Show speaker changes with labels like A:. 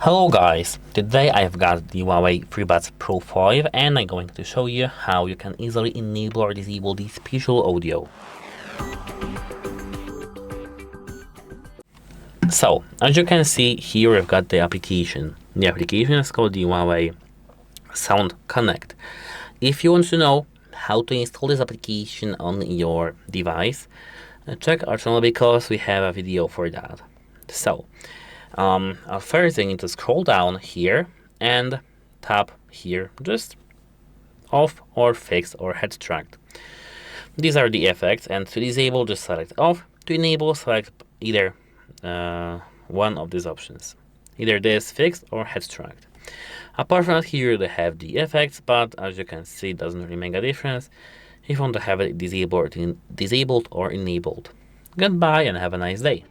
A: Hello guys, today I've got the HUAWEI FreeBuds Pro 5 and I'm going to show you how you can easily enable or disable the spatial audio. So, as you can see here we've got the application. The application is called the HUAWEI SoundConnect. If you want to know how to install this application on your device, check our channel because we have a video for that. So, first you need to scroll down here and tap here, just off or fix or extract. These are the effects, and to disable just select off, to enable select either one of these options, either this fix or extract. Apart from that, here they have the effects, but as you can see it doesn't really make a difference if you want to have it disabled or enabled. Goodbye and have a nice day.